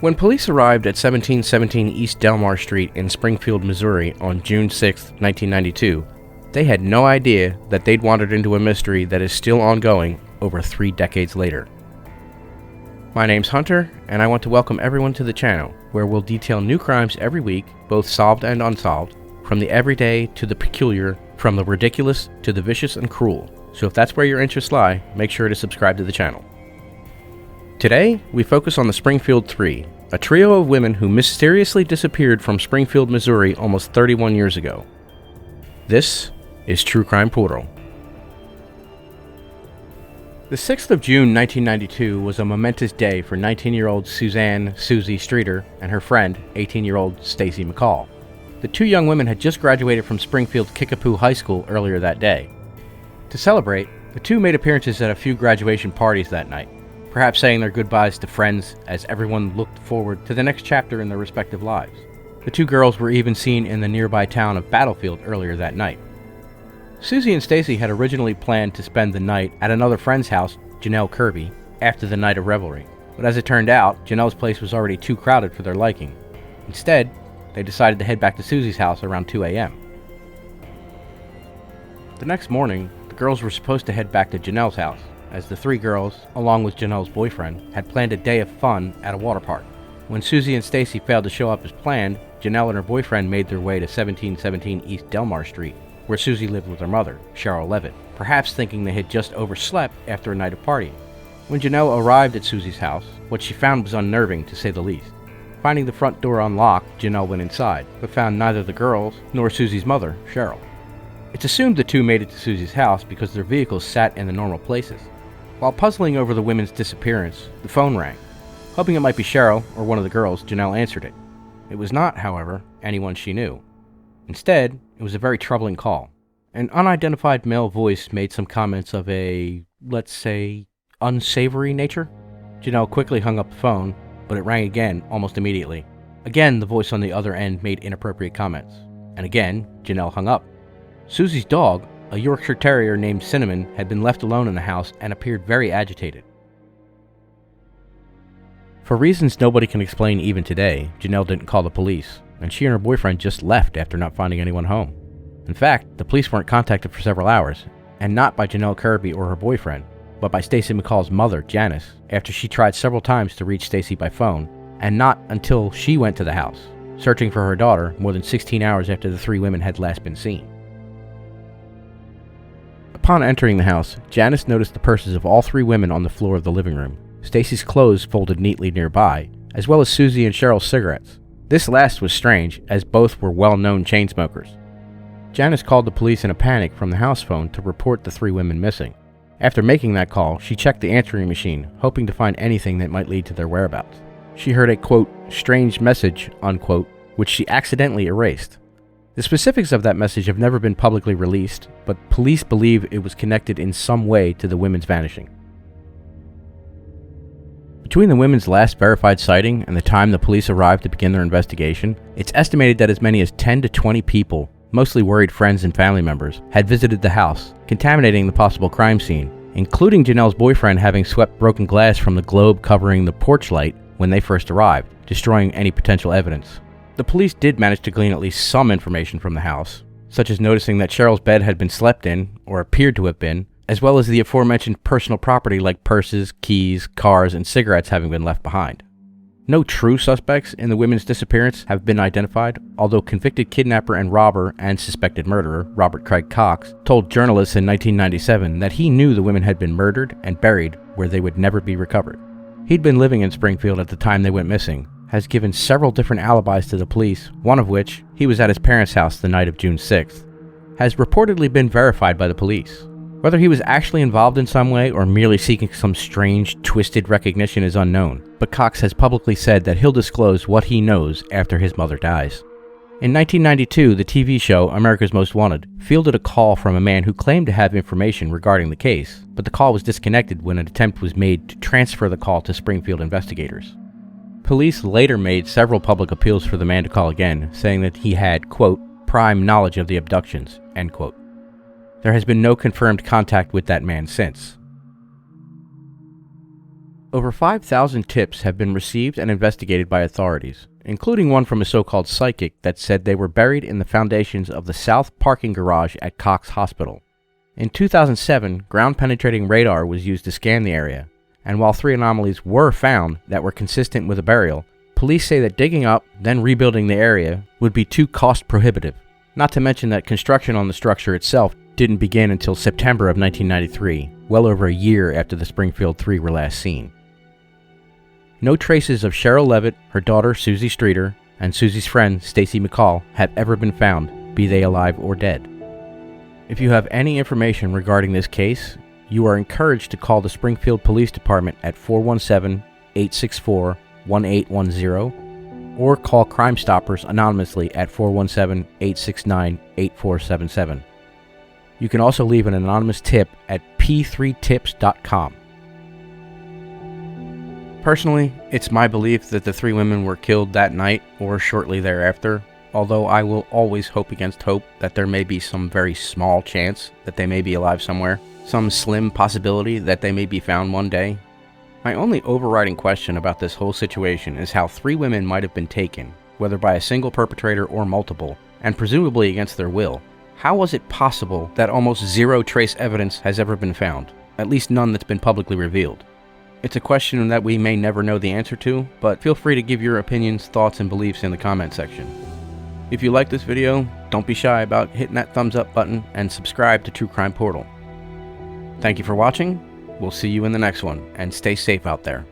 When police arrived at 1717 East Delmar St in Springfield, Missouri on June 6, 1992, they had no idea that they'd wandered into a mystery that is still ongoing over 3 decades later. My name's Hunter, and I want to welcome everyone to the channel, where we'll detail new crimes every week, both solved and unsolved, from the everyday to the peculiar, from the ridiculous to the vicious and cruel. So if that's where your interests lie, make sure to subscribe to the channel. Today, we focus on the Springfield Three, a trio of women who mysteriously disappeared from Springfield, Missouri almost 31 years ago. This is True Crime Portal. The 6th of June 1992 was a momentous day for 19-year-old Suzanne Susie Streeter and her friend, 18-year-old Stacy McCall. The two young women had just graduated from Springfield's Kickapoo High School earlier that day. To celebrate, the two made appearances at a few graduation parties that night, perhaps saying their goodbyes to friends as everyone looked forward to the next chapter in their respective lives. The two girls were even seen in the nearby town of Battlefield earlier that night. Susie and Stacy had originally planned to spend the night at another friend's house, Janelle Kirby, after the night of revelry, but as it turned out, Janelle's place was already too crowded for their liking. Instead, they decided to head back to Susie's house around 2 a.m. The next morning, the girls were supposed to head back to Janelle's house, as the three girls, along with Janelle's boyfriend, had planned a day of fun at a water park. When Susie and Stacy failed to show up as planned, Janelle and her boyfriend made their way to 1717 East Delmar St, where Susie lived with her mother, Cheryl Levitt, perhaps thinking they had just overslept after a night of partying. When Janelle arrived at Susie's house, what she found was unnerving, to say the least. Finding the front door unlocked, Janelle went inside, but found neither the girls nor Susie's mother, Cheryl. It's assumed the two made it to Susie's house because their vehicles sat in the normal places. While puzzling over the women's disappearance, the phone rang. Hoping it might be Cheryl or one of the girls, Janelle answered it. It was not, however, anyone she knew. Instead, it was a very troubling call. An unidentified male voice made some comments of a, let's say, unsavory nature. Janelle quickly hung up the phone, but it rang again almost immediately. Again, the voice on the other end made inappropriate comments. And again, Janelle hung up. Susie's dog, a Yorkshire Terrier named Cinnamon, had been left alone in the house and appeared very agitated. For reasons nobody can explain even today, Janelle didn't call the police, and she and her boyfriend just left after not finding anyone home. In fact, the police weren't contacted for several hours, and not by Janelle Kirby or her boyfriend, but by Stacy McCall's mother, Janice, after she tried several times to reach Stacy by phone, and not until she went to the house, searching for her daughter more than 16 hours after the three women had last been seen. Upon entering the house, Janice noticed the purses of all three women on the floor of the living room, Stacy's clothes folded neatly nearby, as well as Susie and Cheryl's cigarettes. This last was strange, as both were well-known chain smokers. Janice called the police in a panic from the house phone to report the three women missing. After making that call, she checked the answering machine, hoping to find anything that might lead to their whereabouts. She heard a, quote, strange message, unquote, which she accidentally erased. The specifics of that message have never been publicly released, but police believe it was connected in some way to the women's vanishing. Between the women's last verified sighting and the time the police arrived to begin their investigation, it's estimated that as many as 10 to 20 people, mostly worried friends and family members, had visited the house, contaminating the possible crime scene, including Janelle's boyfriend having swept broken glass from the globe covering the porch light when they first arrived, destroying any potential evidence. The police did manage to glean at least some information from the house, such as noticing that Cheryl's bed had been slept in, or appeared to have been, as well as the aforementioned personal property like purses, keys, cars, and cigarettes having been left behind. No true suspects in the women's disappearance have been identified, although convicted kidnapper and robber and suspected murderer Robert Craig Cox told journalists in 1997 that he knew the women had been murdered and buried where they would never be recovered. He'd been living in Springfield at the time they went missing, has given several different alibis to the police, one of which, he was at his parents' house the night of June 6th, has reportedly been verified by the police. Whether he was actually involved in some way or merely seeking some strange, twisted recognition is unknown, but Cox has publicly said that he'll disclose what he knows after his mother dies. In 1992, the TV show America's Most Wanted fielded a call from a man who claimed to have information regarding the case, but the call was disconnected when an attempt was made to transfer the call to Springfield investigators. Police later made several public appeals for the man to call again, saying that he had, quote, prime knowledge of the abductions, end quote. There has been no confirmed contact with that man since. Over 5,000 tips have been received and investigated by authorities, including one from a so-called psychic that said they were buried in the foundations of the south parking garage at Cox Hospital. In 2007, ground-penetrating radar was used to scan the area, and while 3 anomalies were found that were consistent with a burial, police say that digging up, then rebuilding the area would be too cost-prohibitive, not to mention that construction on the structure itself didn't begin until September of 1993, well over a year after the Springfield 3 were last seen. No traces of Cheryl Levitt, her daughter Susie Streeter, and Susie's friend Stacy McCall have ever been found, be they alive or dead. If you have any information regarding this case, you are encouraged to call the Springfield Police Department at 417-864-1810 or call Crime Stoppers anonymously at 417-869-8477. You can also leave an anonymous tip at p3tips.com. Personally, it's my belief that the 3 women were killed that night or shortly thereafter, although I will always hope against hope that there may be some very small chance that they may be alive somewhere, some slim possibility that they may be found one day. My only overriding question about this whole situation is how 3 women might have been taken, whether by a single perpetrator or multiple, and presumably against their will. How was it possible that almost zero trace evidence has ever been found, at least none that's been publicly revealed? It's a question that we may never know the answer to, but feel free to give your opinions, thoughts, and beliefs in the comment section. If you like this video, don't be shy about hitting that thumbs up button and subscribe to True Crime Portal. Thank you for watching. We'll see you in the next one, and stay safe out there.